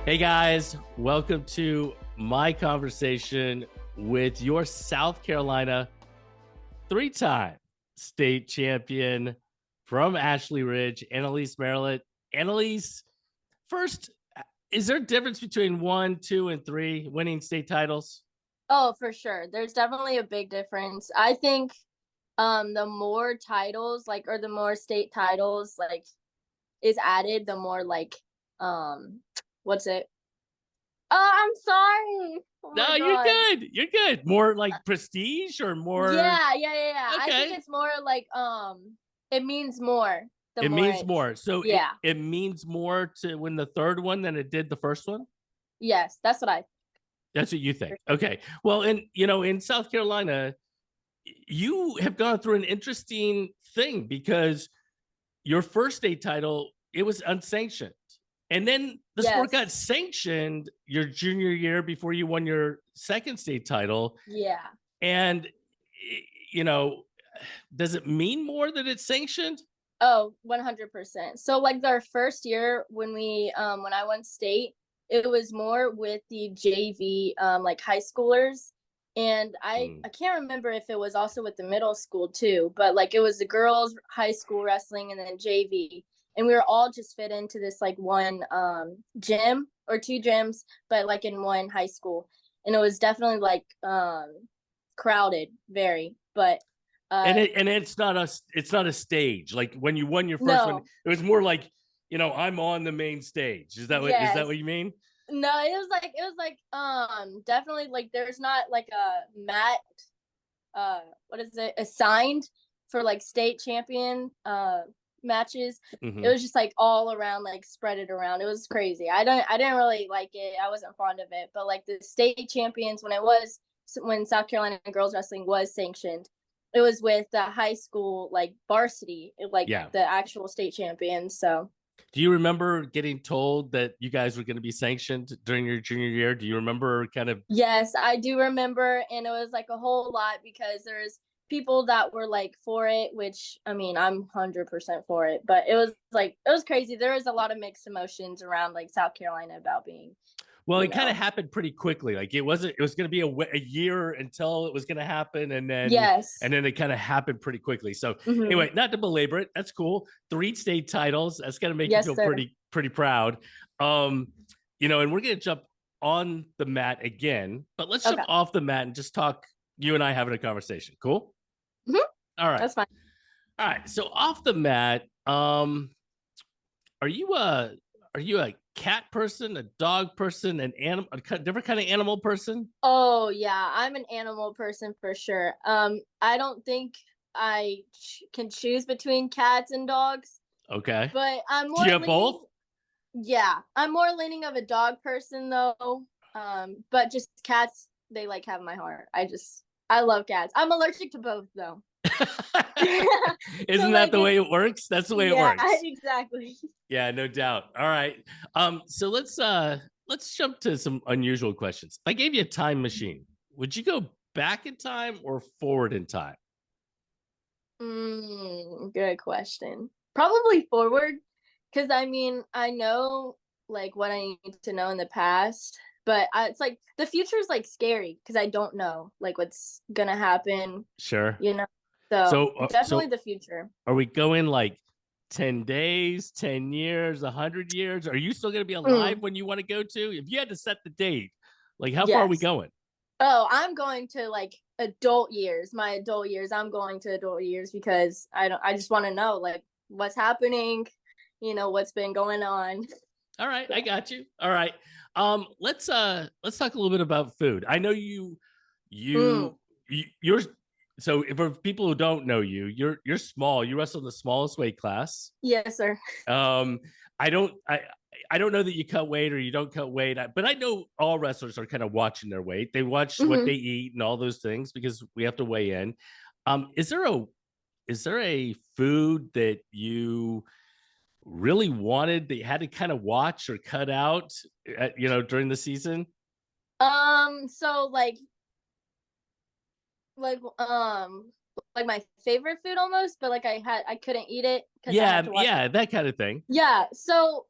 Hey guys, welcome to my conversation with your South Carolina three-time state champion from Ashley Ridge, Annalise Maralit. Annalise, first, is there a difference between 1, 2, and 3 winning state titles? Oh, for sure. There's definitely a big difference. I think the more titles or the more state titles is added, the more um what's it? Oh, I'm sorry. Oh my No, you're god. good. You're good. More like prestige or more? Yeah. I think Okay. it's more it means more the It more means it's more. So it, yeah. it means more to win the third one than it did the first one? Yes, that's what I That's what you think. for sure. Okay. Well, in South Carolina, you have gone through an interesting thing because your first state title, it was unsanctioned. And then the sport got Yes. sanctioned your junior year before you won your second state title. Yeah. And you know, does it mean more that it's sanctioned? Oh, 100%. So like our first year when I won state, it was more with the JV like high schoolers. And I Mm. I can't remember if it was also with the middle school too, but like it was the girls high school wrestling and then JV. And we were all just fit into this like one gym or two gyms, but like in one high school. And it was definitely crowded very, but And uh it's not a stage. Like when you won your first one, no. it was more like, I'm on the main stage. Is that Yes. what you mean? No, it was definitely like there's not like a mat what is it assigned for like state champion matches. It Mm-hmm. was just like all around, like spread it around. It was crazy. I didn't really like it. I wasn't fond of it. But like the state champions when South Carolina girls wrestling was sanctioned, it was with the high school like varsity, like Yeah. the actual state champions. So Do you remember getting told that you guys were going to be sanctioned during your junior year? Do you remember kind of? yes, I do remember, and it was like a whole lot because there's people that were like for it, which I mean, I'm 100% for it, but it was crazy. There was a lot of mixed emotions around like South Carolina about being, Well, you it kind of know. happened pretty quickly. Like it was going to be a year until it was going to happen, and then Yes. and then it kind of happened pretty quickly. So Mhm. anyway, not to belabor it, that's cool. 3 state titles. That's going to make you Yes, feel sir. pretty proud. Um, and we're going to jump on the mat again, but let's jump Okay. off the mat and just talk. You and I having a conversation. Cool. Mhm. All right. That's fine. All right. So off the mat, are you a cat person, a dog person, an animal, a different kind of animal person? Oh, yeah, I'm an animal person for sure. I don't think can choose between cats and dogs, Okay. but Do you have both? yeah, I'm more leaning of a dog person though. But just cats, they like have my heart. I love cats. I'm allergic to both though. So Isn't that like the if way it works? That's the way it yeah, works. exactly. Yeah, no doubt. All right. So let's jump to some unusual questions. If I gave you a time machine, would you go back in time or forward in time? Good question. Probably forward, because I mean I know like what I need to know in the past, but it's like the future is like scary because I don't know like what's gonna happen, Sure. you know. So So definitely so the future. are we going like 10 days, 10 years, 100 years? Are you still going to be alive Mm, when you want to go to? If you had to set the date, like how far are we yes. going? Oh, I'm going to like adult years, my adult years. I'm going to adult years because I just want to know like what's happening, what's been going on. All right, I So, got you. All right. Let's talk a little bit about food. I know mm, you're so for people who don't know you, you're small. You wrestle in the smallest weight class. yes, sir. Um, I don't know that you cut weight or you don't cut weight, but I know all wrestlers are kind of watching their weight. They watch what Hmm. they eat and all those things because we have to weigh in. Is there a food that you really wanted that you had to kind of watch or cut out, during the season? So like like my favorite food almost, but like I couldn't eat it because I had Yeah, to watch. yeah, that kind of thing. Yeah, so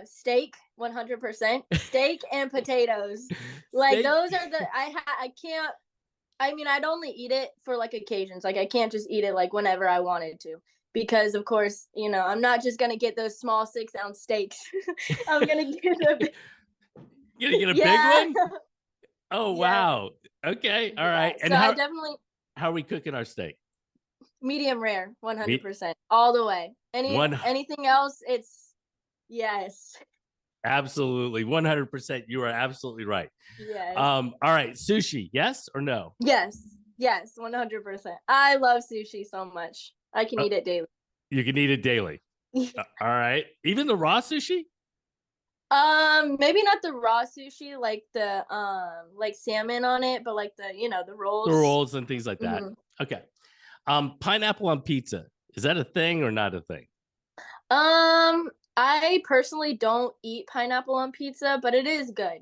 Steak, 100%. Steak and potatoes. Like Steak. those are the I can't. I mean, I'd only eat it for like occasions. Like I can't just eat it like whenever I wanted to, because of course, I'm not just gonna get those small 6-ounce steaks. I'm gonna get the You gonna get a big yeah, one? Oh yeah, wow. Okay. All yeah. right. So And I definitely how are we cooking our steak? medium rare, Meat 100%, all the way. one Anything else, it's yes, absolutely 100%. You are absolutely right. yes, All right. Sushi, yes or no? yes, yes, 100%. I love sushi so much. I can eat it daily. You can eat it daily. All right. Even the raw sushi? Maybe not the raw sushi, like the like salmon on it, but like the The rolls. rolls and things like that. Hmm. Okay. Pineapple on pizza. Is that a thing or not a thing? I personally don't eat pineapple on pizza, but it is good.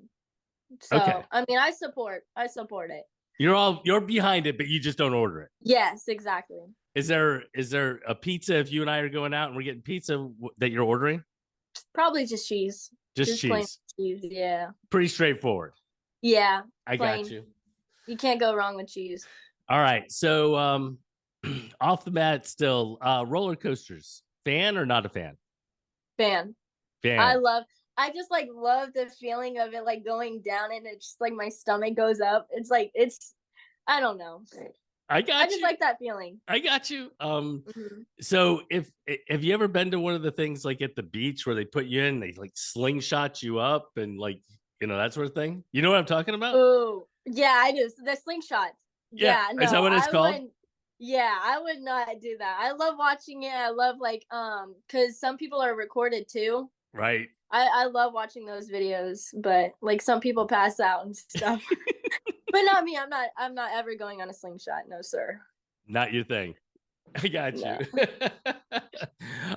Okay. So I mean, I support it. You're behind it, but you just don't order it. Yes, exactly. Is there a pizza if you and I are going out and we're getting pizza that you're ordering? Probably just cheese, Just just plain cheese. cheese. Yeah, Pretty straightforward. yeah, I got plain. you. You can't go wrong with cheese. All right. So off the mat still, roller coasters. Fan or not a fan? Fan. I Fan. love. I just like love the feeling of it like going down and it's just like my stomach goes up. It's like it's. I don't know. I I got just you. like that feeling. I got you. Mhm. So if have you ever been to one of the things like at the beach where they put you in, they like slingshot you up and like that sort of thing? You know what I'm talking about? Oh, yeah, I do. The slingshot. Yeah. Yeah, Is that no, what it's I called? wouldn't. Yeah, I would not do that. I love watching it. I love like because some people are recorded too. Right. I love watching those videos, but like some people pass out and stuff. But not me. I'm not ever going on a slingshot. No, sir. Not your thing. I got No. you.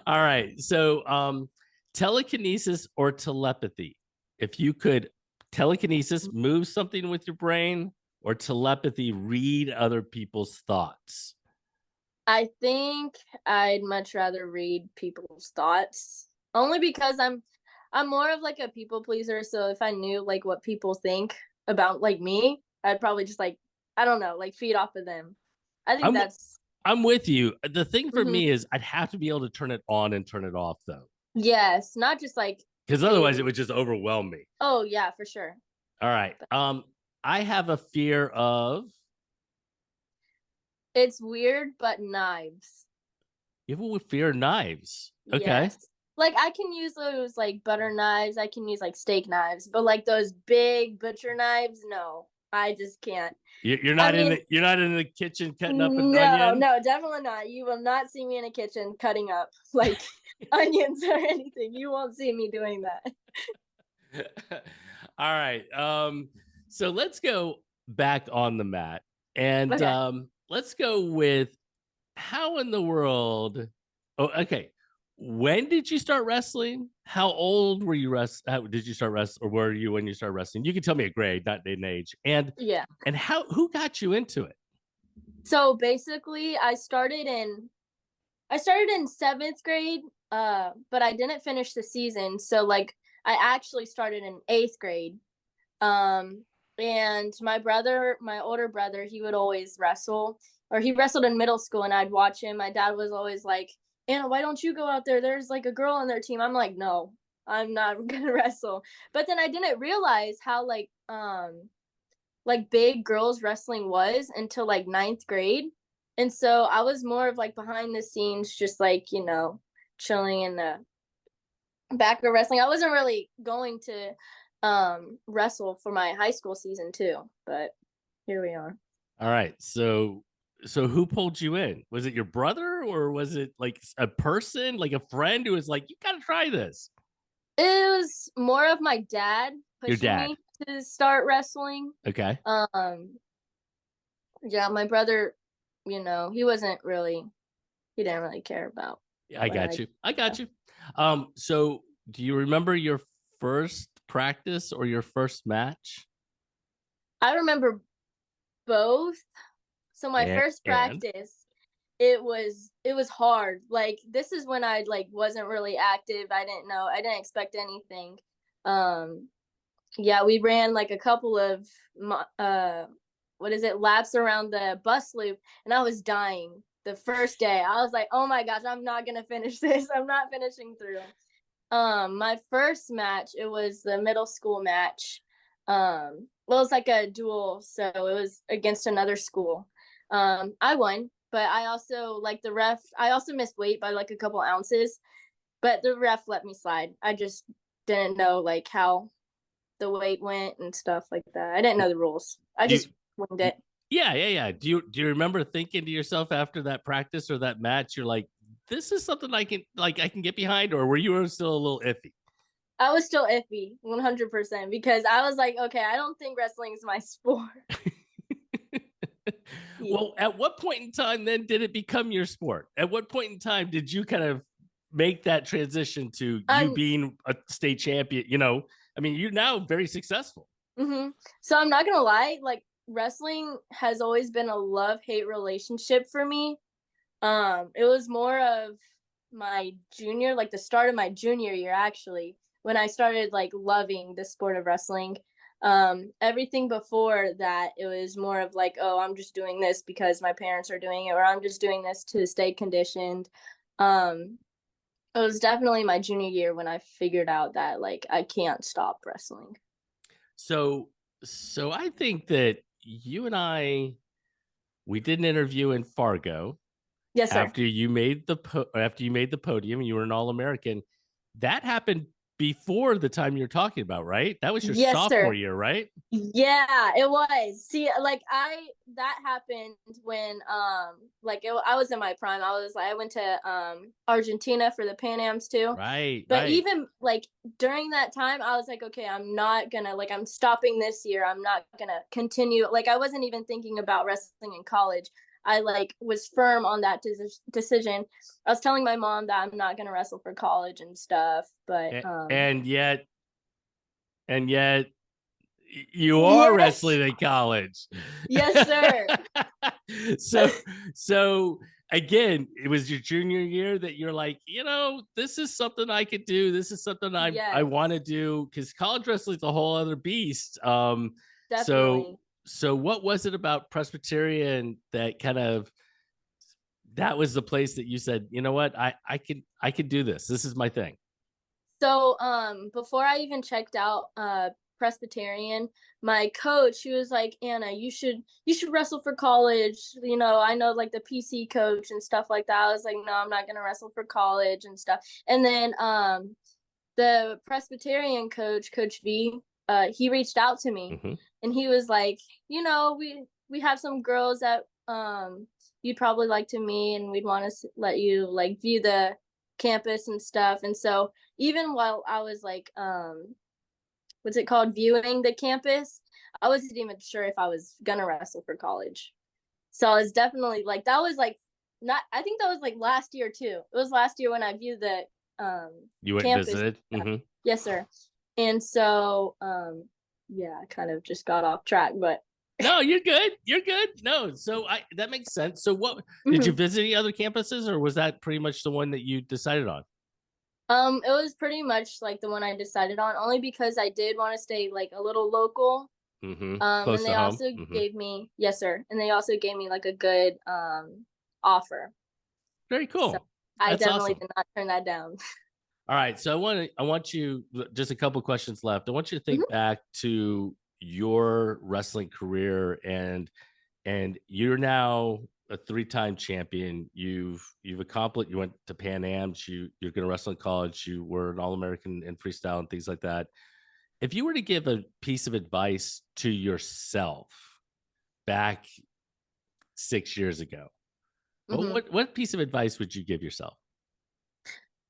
All right. So telekinesis or telepathy. If you could telekinesis move something with your brain, or telepathy read other people's thoughts. I think I'd much rather read people's thoughts. Only because I'm more of like a people pleaser, so if I knew like what people think about like me, I'd probably just like I don't know, like feed off of them. I think I'm that's I'm with you. The thing for mhm. me is I'd have to be able to turn it on and turn it off though. Yes, not just like Because otherwise it daily. would just overwhelm me. Oh yeah, for sure. All right. But I have a fear of it's weird, but knives. you have a fear of knives. Okay. Yes. Like I can use those like butter knives, I can use like steak knives, but like those big butcher knives, no. I just can't. You're I not in mean, the kitchen cutting up an no, onion. no, definitely not. You will not see me in a kitchen cutting up like onions or anything. You won't see me doing that. All right. So let's go back on the mat and Okay. let's go with how in the world. Oh, okay. When did you start wrestling? How old were you how did you start wrestling, or were you when you started wrestling? You can tell me a grade, not date and age. Yeah. And who got you into it? So basically I started in 7th grade, but I didn't finish the season. So like I actually started in 8th grade. Um, and my older brother, he would always wrestle, or he wrestled in middle school, and I'd watch him. My dad was always like, Anna, why don't you go out there? There's like a girl on their team. I'm like, no, I'm not gonna wrestle. But then I didn't realize how like big girls wrestling was until like 9th grade. And so I was more of like behind the scenes, just like, chilling in the back of wrestling. I wasn't really going to wrestle for my high school season too, but here we are. All right. So who pulled you in? Was it your brother, or was it like a person, like a friend who was like, you gotta try this? It was more of my dad Your pushing dad. me to start wrestling. Okay. Um yeah, my brother, he didn't really care about I what got I you. I got yeah. you. So do you remember your first practice or your first match? I remember both. So my first And practice, it was hard. Like, this is when I, like, wasn't really active. I didn't expect anything. Um, yeah, we ran, like, a couple of what is it, laps around the bus loop, and I was dying the first day. I was like, "Oh my gosh, I'm not gonna finish this. I'm not finishing through." My first match, it was the middle school match. Well, it's like a duel, so it was against another school. I won, but I also, like, the ref, I also missed weight by like a couple ounces, but the ref let me slide. I just didn't know like how the weight went and stuff like that. I didn't know the rules. I Do you, just winged it. yeah, yeah, yeah. Do you remember thinking to yourself after that practice or that match, you're like, this is something I can get behind, or were you still a little iffy? I was still iffy, 100%, because I was like, okay, I don't think wrestling is my sport. Yeah. Well, at what point in time then did it become your sport? At what point in time did you kind of make that transition to you I'm being a state champion? You know, I mean, you're now very successful. So I'm not gonna lie, like, wrestling has always been a love-hate relationship for me. It was more of my junior, like the start of my junior year actually, when I started like loving the sport of wrestling. Everything before that, it was more of like, oh, I'm just doing this because my parents are doing it, or I'm just doing this to stay conditioned. Um, it was definitely my junior year when I figured out that like I can't stop wrestling. So, so I think that you and we did an interview in Fargo Yes, sir. after you made after you made the podium. You were an All American. That happened before the time you're talking about, right? That was your Yes, sophomore sir. year, right? Yeah, it was. See, like, that happened when like I was in my prime. I went to Argentina for the Pan Ams too. Right, But right. even like during that time, I was like, okay, I'm not gonna, like, I'm stopping this year. I'm not gonna continue. Like, I wasn't even thinking about wrestling in college. I like was firm on that decision. I was telling my mom that I'm not gonna wrestle for college and stuff. But And yet you are yes, wrestling in college. yes, sir. so so again, it was your junior year that you're like, this is something I could do. This is something I want to Yes, do, because college wrestling is a whole other beast. So definitely. so what was it about Presbyterian that kind of that was the place that you said, you know what, I could do this. This is my thing. So, before I even checked out Presbyterian, my coach, she was like, "Anna, you should wrestle for college. I know like the PC coach and stuff like that." I was like, "No, I'm not gonna wrestle for college and stuff." And then the Presbyterian coach, Coach V, he reached out to me, Hmm. and he was like, we have some girls that you'd probably like to meet, and we'd want to let you like view the campus and stuff. And so even while I was like, what's it called, viewing the campus, I wasn't even sure if I was gonna wrestle for college. So I was definitely like, that was like, not, I think that was like last year too. It was last year when I viewed the You went and campus. visited. Hmm. Yes, sir. And so, yeah, I kind of just got off track, but No, you're good. You're good. No, so I that makes sense. So what did you mhm. visit any other campuses, or was that pretty much the one that you decided on? It was pretty much like the one I decided on, only because I did want to stay like a little local. Hmm. And Close to they home. also Hmm. gave me, yes, sir, and they also gave me like a good offer. Very So cool. I That's definitely awesome. did not turn that down. All right, so I want you, just a couple questions left. I want you to think Mhm. back to your wrestling career, and you're now a three-time champion. You've accomplished. You went to Pan Am's. You're going to wrestle in college. You were an All-American in freestyle and things like that. If you were to give a piece of advice to yourself back 6 years ago, what Mhm. what what piece of advice would you give yourself?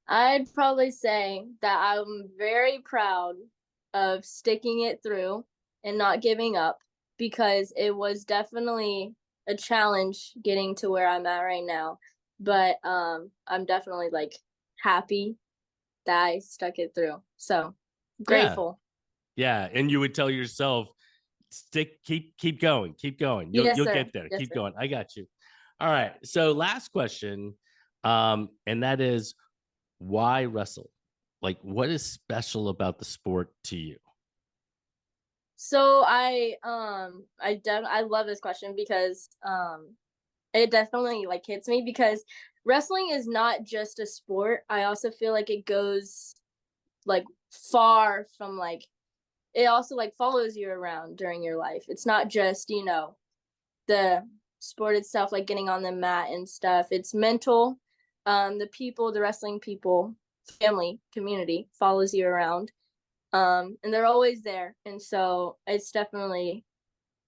I'd probably say that I'm very proud of sticking it through and not giving up, because it was definitely a challenge getting to where I'm at right now. But I'm definitely like happy that I stuck it through. So Yeah, grateful. yeah, and you would tell yourself, keep going, keep going. You'll Yes, you'll sir. get there. Yes, Keep sir. going. I got you. All right. So last question, and that is, why wrestle? Like, what is special about the sport to you? So I love this question because it definitely like hits me because wrestling is not just a sport. I also feel like it goes like far from like it also like follows you around during your life. It's not just, the sport itself, like getting on the mat and stuff. It's mental. The people, the wrestling people, family, community follows you around. And they're always there. And so it's definitely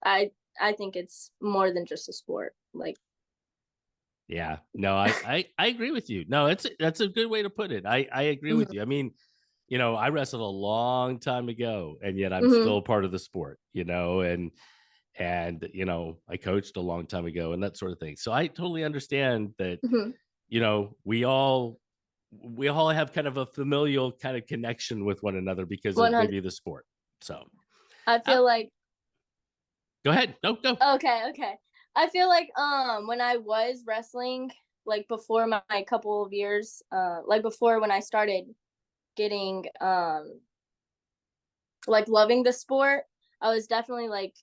I I think it's more than just a sport. Like Yeah, no, I agree with you. No, that's a good way to put it. I agree with mhm, you. I mean, I wrestled a long time ago, and yet I'm mhm, still part of the sport. And I coached a long time ago, and that sort of thing. So I totally understand that. mhm, We all have kind of a familial kind of connection with one another because of 100. maybe the sport. So, I uh, feel like go ahead. No, go. okay. I feel like when I was wrestling, like before my couple of years, like before when I started getting like loving the sport, I was definitely like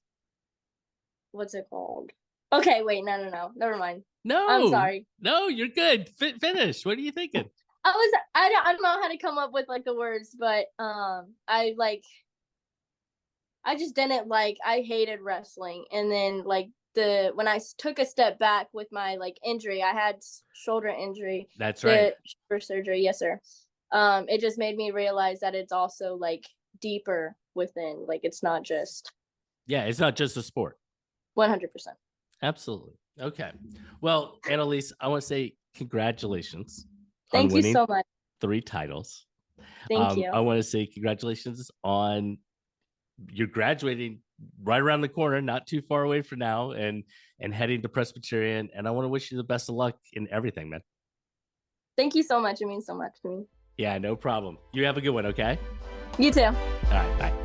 what's it called? Okay, wait, no. Never mind. I'm No, sorry. no, you're good. Finish. What are you thinking? I don't know how to come up with like the words, but I just didn't like I hated wrestling and then like the when I took a step back with my like injury, I had shoulder injury, That's right. the shoulder surgery, yes sir. It just made me realize that it's also like deeper within, like it's not just Yeah, it's not just a sport. 100%. Absolutely. Okay. Well, Annalise, I want to say congratulations on Thank you winning so much. 3 titles. Thank you. I want to say congratulations on you're graduating right around the corner, not too far away from now, and heading to Presbyterian. And I want to wish you the best of luck in everything, man. Thank you so much. It means so much to me. Yeah, no problem. You have a good one, okay? You too. All right, bye.